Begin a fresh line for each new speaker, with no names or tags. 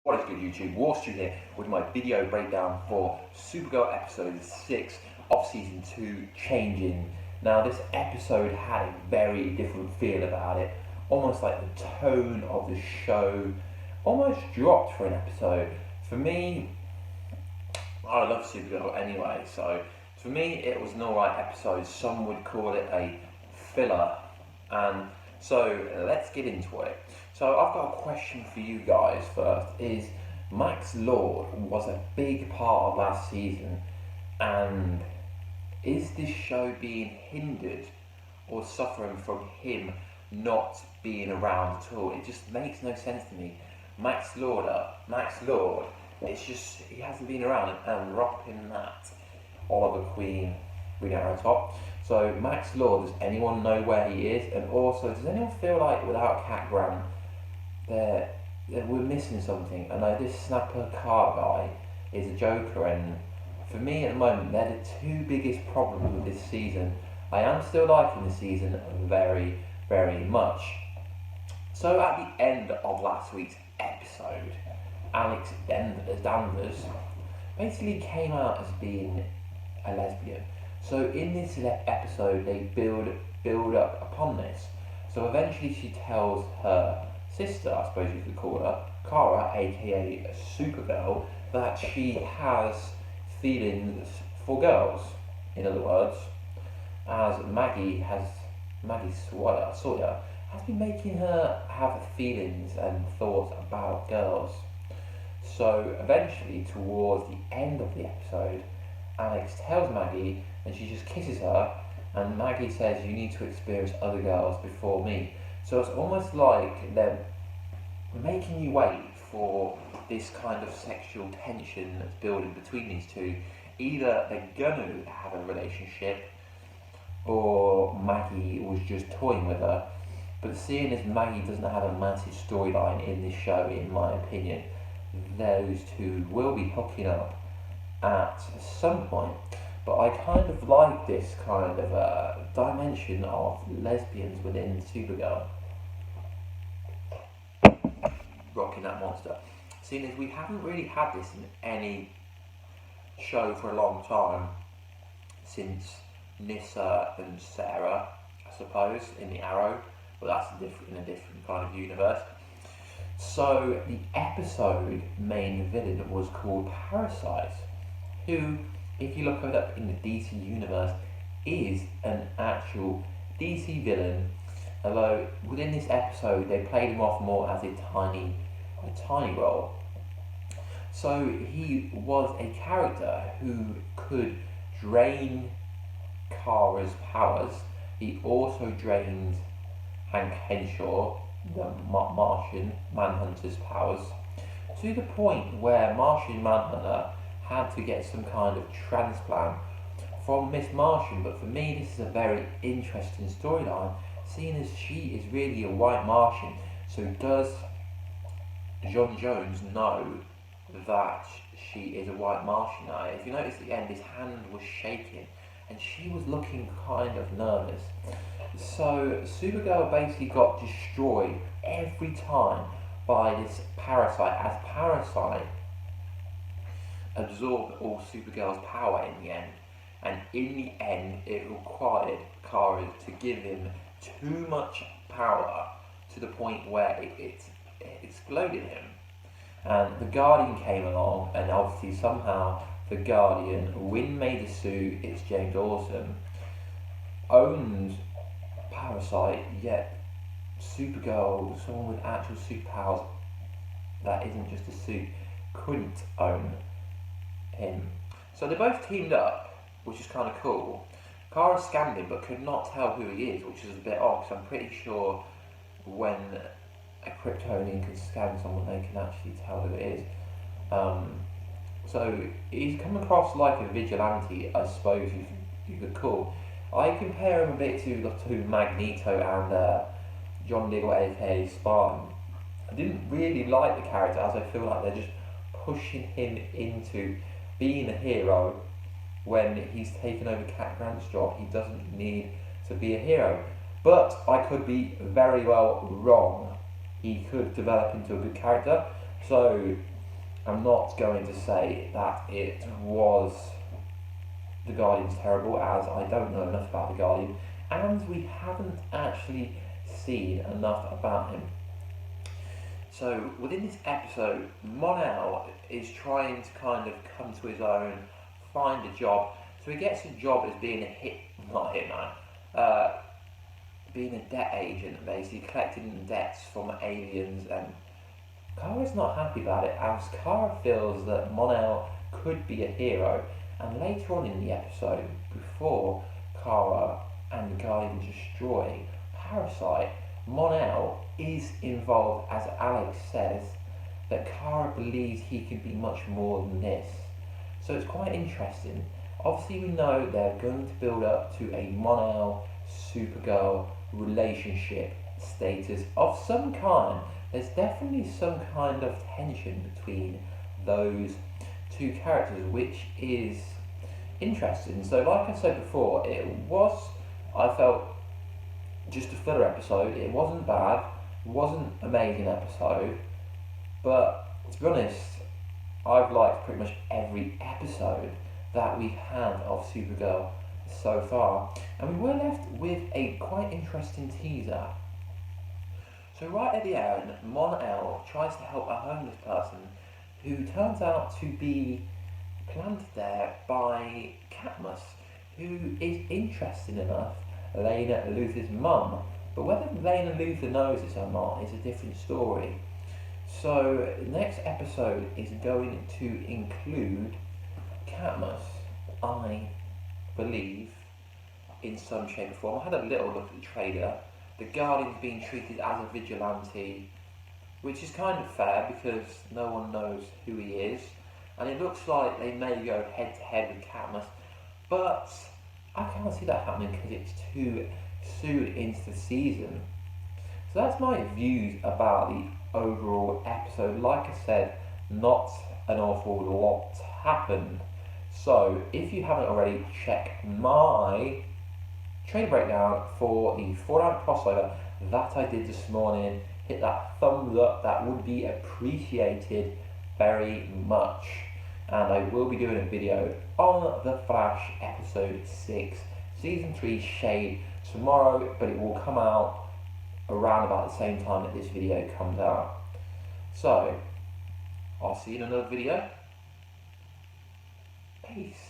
What is good, YouTube? Warstu here with my video breakdown for Supergirl episode 6 of season 2, Changing. Now, this episode had a very different feel about it, almost like the tone of the show almost dropped for an episode. For me, I love Supergirl anyway, so for me it was an alright episode. Some would call it a filler, and so let's get into it. So I've got a question for you guys first. Is Max Lord was a big part of last season, and is this show being hindered or suffering from him not being around at all? It just makes no sense to me. Max Lord, it's just, he hasn't been around, and rocking that Oliver Queen Green Arrow top. So Max Lord, does anyone know where he is? And also, does anyone feel like without Cat Grant, we're missing something? I know this Snapper Car guy is a joker, and for me at the moment, they're the two biggest problems with this season. I am still liking the season very, very much. So at the end of last week's episode, Alex Danvers basically came out as being a lesbian. So in this episode, they build up upon this. So eventually she tells her sister, I suppose you could call her, Kara, aka Supergirl, that she has feelings for girls. In other words, as Maggie Sawyer has been making her have feelings and thoughts about girls. So eventually, towards the end of the episode, Alex tells Maggie, and she just kisses her, and Maggie says, "You need to experience other girls before me." So it's almost like they're making you wait for this kind of sexual tension that's building between these two. Either they're gonna have a relationship, or Maggie was just toying with her. But seeing as Maggie doesn't have a massive storyline in this show, in my opinion, those two will be hooking up at some point. But I kind of like this kind of dimension of lesbians within Supergirl. Rocking that monster. Seeing as we haven't really had this in any show for a long time, since Nyssa and Sarah, I suppose, in the Arrow, but that's in a different kind of universe. So the episode main villain was called Parasite, who, if you look it up in the DC universe, is an actual DC villain. Although within this episode they played him off more as a tiny role. So he was a character who could drain Kara's powers. He also drained Hank Henshaw, the Martian Manhunter's powers, to the point where Martian Manhunter had to get some kind of transplant from Miss Martian. But for me, this is a very interesting storyline, seeing as she is really a white Martian. So does John Jones know that she is a white Martian? Now, if you notice at the end, his hand was shaking and she was looking kind of nervous. So Supergirl basically got destroyed every time by this Parasite, as Parasite absorbed all Supergirl's power in the end. And in the end, it required Kara to give him too much power to the point where it exploded him. And the Guardian came along, and obviously somehow the Guardian, Wynn made the suit, it's James Awesome, owns Parasite, yet Supergirl, someone with actual superpowers that isn't just a suit, couldn't own him. So they both teamed up, which is kind of cool. Kara scanned him but could not tell who he is, which is a bit odd, because I'm pretty sure when a Kryptonian can scan someone, they can actually tell who it is. So he's come across like a vigilante, I suppose you could call. I compare him a bit to Magneto and John Diggle, aka Spartan. I didn't really like the character, as I feel like they're just pushing him into being a hero when he's taken over Cat Grant's job. He doesn't need to be a hero. But I could be very well wrong. He could develop into a good character. So I'm not going to say that it was the Guardian's terrible, as I don't know enough about the Guardian, and we haven't actually seen enough about him. So within this episode, Mon-E is trying to kind of come to his own, find a job. So he gets a job as being being a debt agent, basically collecting debts from aliens, and Kara's not happy about it, as Kara feels that Mon-E could be a hero. And later on in the episode, before Kara and the Guardian destroy Parasite, Mon-E is involved, as Alex says, that Kara believes he can be much more than this. So it's quite interesting. Obviously, we know they're going to build up to a Mon-E Supergirl relationship status of some kind. There's definitely some kind of tension between those two characters, which is interesting. So, like I said before, I felt, just a filler episode. It wasn't bad, it wasn't an amazing episode, but to be honest, I've liked pretty much every episode that we've had of Supergirl so far, and we were left with a quite interesting teaser. So right at the end, Mon-E tries to help a homeless person who turns out to be planted there by Katniss, who is, interesting enough, Lena Luthor's mum. But whether Lena Luthor knows this or not is a different story. So next episode is going to include Katniss, I believe, in some shape or form. I had a little look at the trailer. The Guardian's being treated as a vigilante, which is kind of fair because no one knows who he is. And it looks like they may go head to head with Katniss, but I can't see that happening because it's too soon into the season. So that's my views about the overall episode. Like I said, not an awful lot happened. So if you haven't already, check my trailer breakdown for the 4-hour crossover that I did this morning. Hit that thumbs up, that would be appreciated very much. And I will be doing a video on The Flash episode 6, season 3 Shade tomorrow, but it will come out around about the same time that this video comes out. So, I'll see you in another video. Peace.